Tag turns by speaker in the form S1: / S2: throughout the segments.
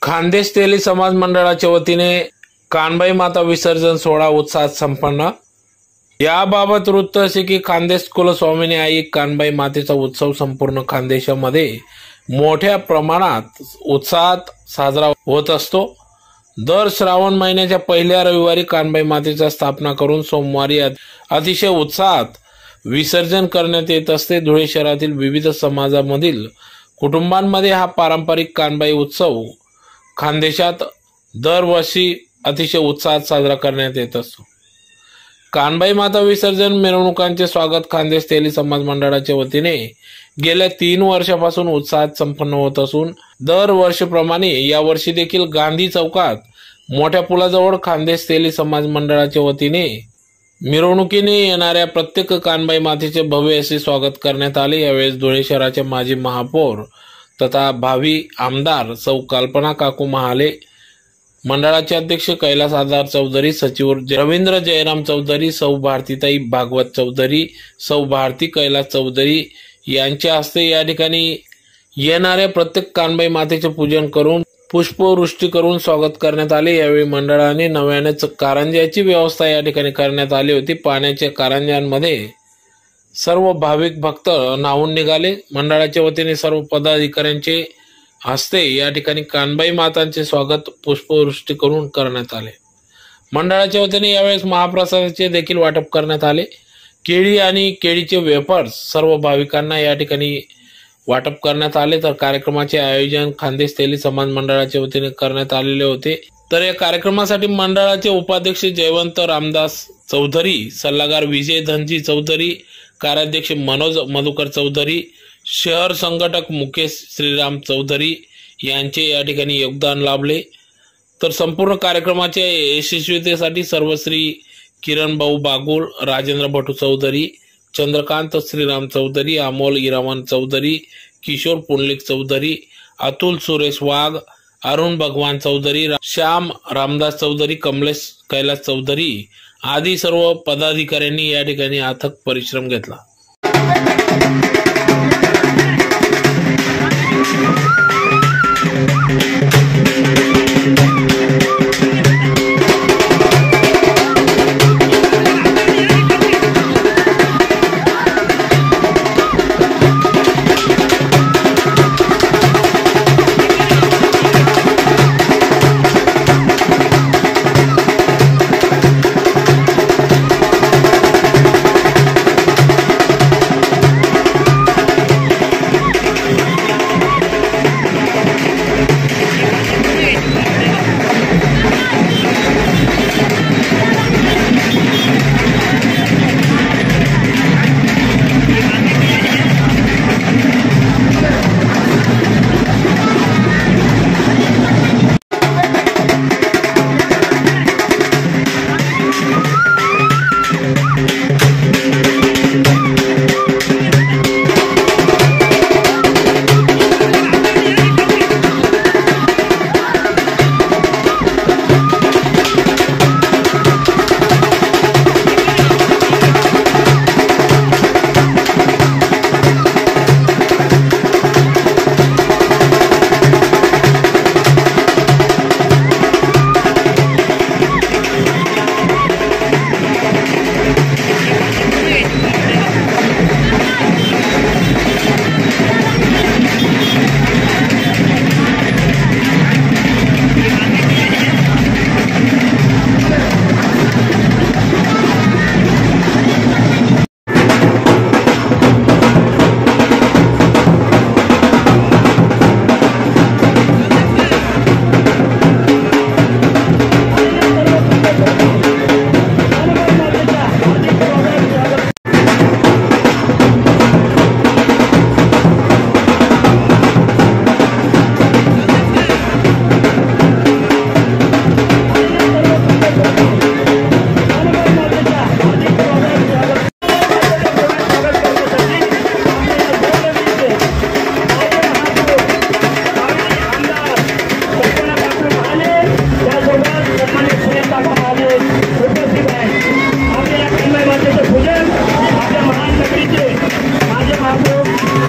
S1: खानदेश तेली समाज मंडळाच्या वतीने कानबाई माता विसर्जन सोहळा उत्साहात संपन्न। याबाबत वृत्त असे की खानदेश कुलस्वामिनी आई कानबाई मातेचा उत्सव संपूर्ण खानदेशामध्ये मोठ्या प्रमाणात उत्साहात साजरा होत असतो। दर श्रावण महिन्याच्या पहिल्या रविवारी कानबाई मातेची स्थापना करून सोमवारी अतिशय उत्साहात विसर्जन करण्यात येत असते। धुळे शहरातील विविध समाजामधील कुटुंबांमध्ये हा पारंपरिक कानबाई उत्सव खानदेशात दरवर्षी अतिशय उत्साहात साजरा करण्यात येत असतो। कानबाई माता विसर्जन मिरवणुकांचे स्वागत खानदेश तेली समाज मंडळाच्या वतीने गेल्या 3 वर्षापासून उत्साहात संपन्न होत असून दरवर्षीप्रमाणे यावर्षी देखील गांधी चौकात मोठ्या पुलाजवळ खानदेश तेली समाज मंडळाच्या वतीने मिरवणुकीने येणाऱ्या प्रत्येक कानबाई मातेचे भव्य असे स्वागत करण्यात आले। यावेळी धुळे शहराचे माजी महापौर तथा भावी आमदार सौ कल्पना काकू महाले, मंडळाचे अध्यक्ष कैलास आधार चौधरी, सचिव रवींद्र जयराम चौधरी, सौ भारतीताई भागवत चौधरी, सौ भारती कैलास चौधरी यांच्या हस्ते या ठिकाणी येणाऱ्या प्रत्येक कानबाई मातेचे पूजन करून पुष्पवृष्टी करून स्वागत करण्यात आले। यावेळी मंडळाने नव्यानेच कारंज्याची व्यवस्था या ठिकाणी करण्यात आली होती। पाण्याच्या कारंज्यांमध्ये सर्व भाविक भक्त न्हावून निघाले। मंडळाच्या वतीने सर्व पदाधिकाऱ्यांचे हस्ते या ठिकाणी कानबाई मातांचे स्वागत पुष्पवृष्टी करून करण्यात आले। मंडळाच्या वतीने यावेळेस महाप्रसादाचे देखील वाटप करण्यात आले। केळी आणि केळीचे वेफर्स सर्व भाविकांना या ठिकाणी वाटप करण्यात आले। तर कार्यक्रमाचे आयोजन खानदेश तेली समाज मंडळाच्या वतीने करण्यात आलेले होते। तर या कार्यक्रमासाठी मंडळाचे उपाध्यक्ष जयवंत रामदास चौधरी, सल्लागार विजय धनजी चौधरी, कार्याध्यक्ष मनोज मधुकर चौधरी, शहर संघटक मुकेश श्रीराम चौधरी यांचे या ठिकाणी योगदान लाभले। तर संपूर्ण कार्यक्रमाच्या यशस्वीतेसाठी सर्वश्री किरण भाऊ बागुल, राजेंद्र भटू चौधरी, चंद्रकांत श्रीराम चौधरी, अमोल इरावन चौधरी, किशोर पुंडलिक चौधरी, अतुल सुरेश वाघ, अरुण भगवान चौधरी, श्याम रामदास चौधरी, कमलेश कैलास चौधरी आदी सर्व पदाधिकाऱ्यांनी या ठिकाणी अथक परिश्रम घेतला।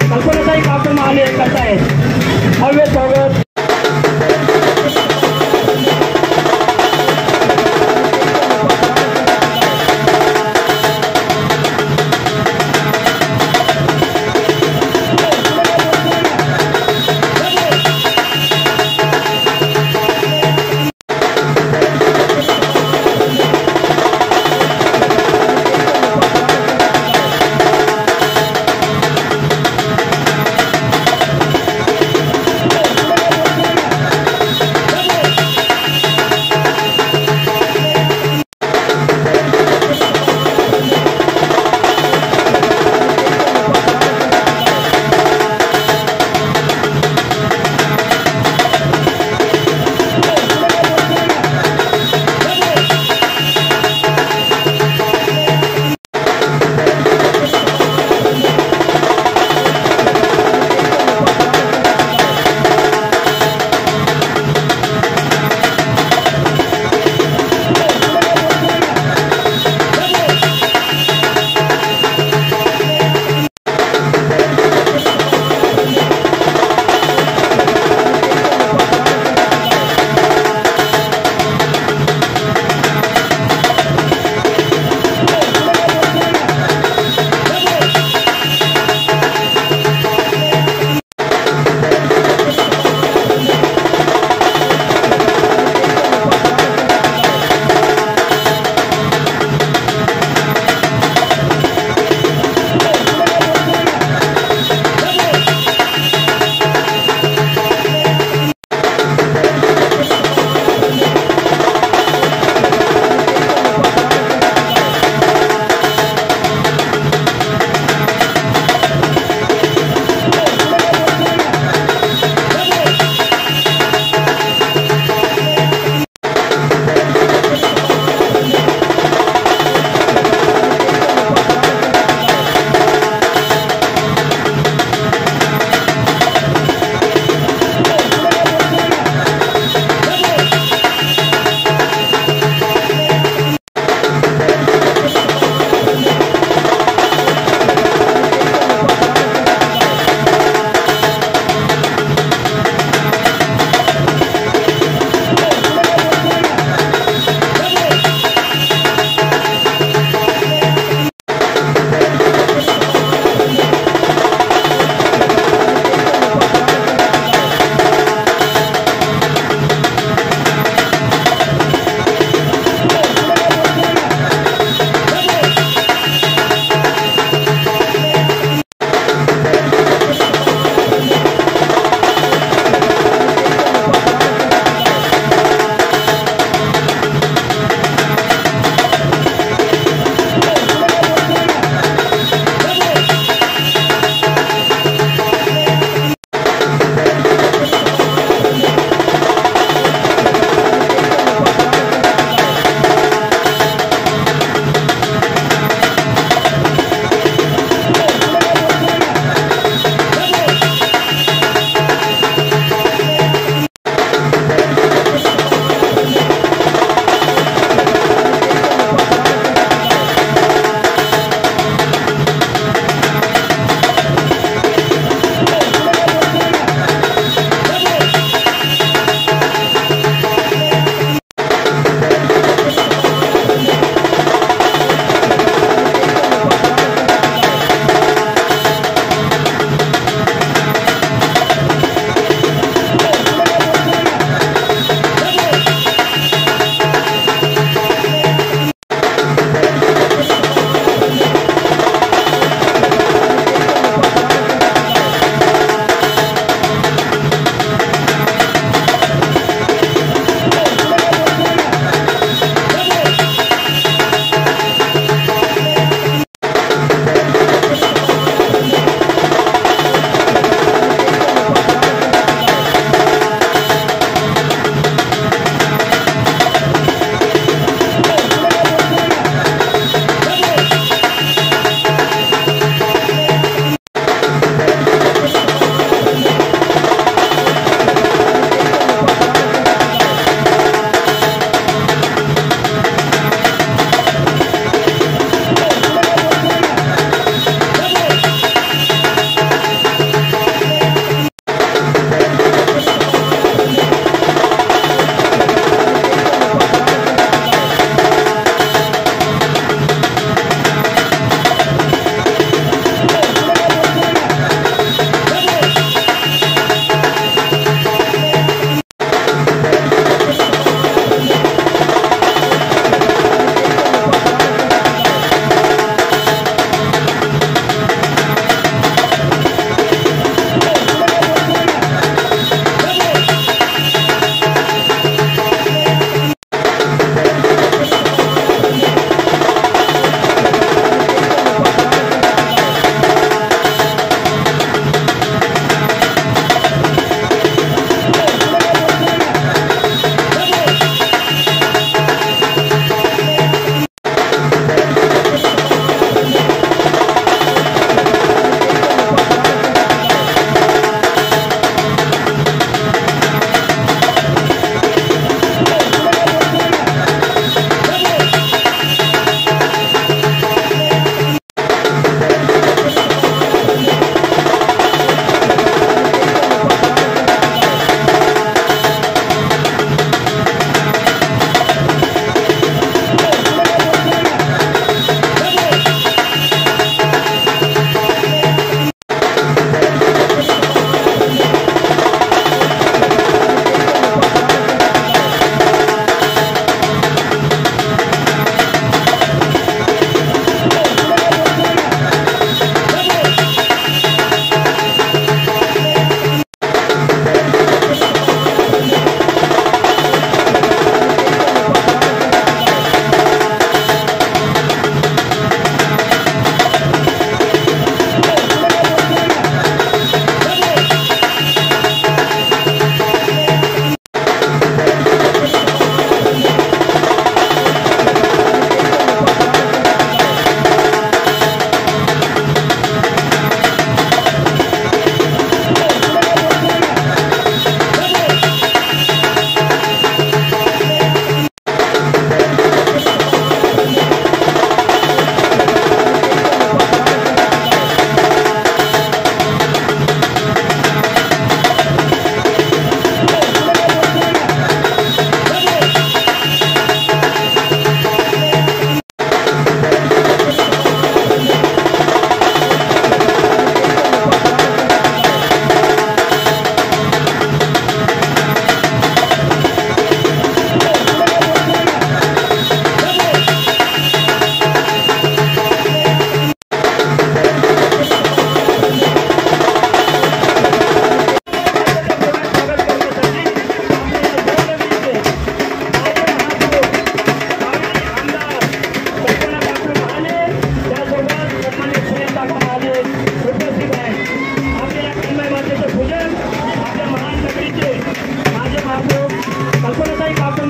S2: कल्पनाताई काकू महाले करतायत। भव्य स्वागत।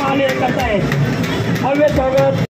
S2: आले करतायत. भव्य स्वागत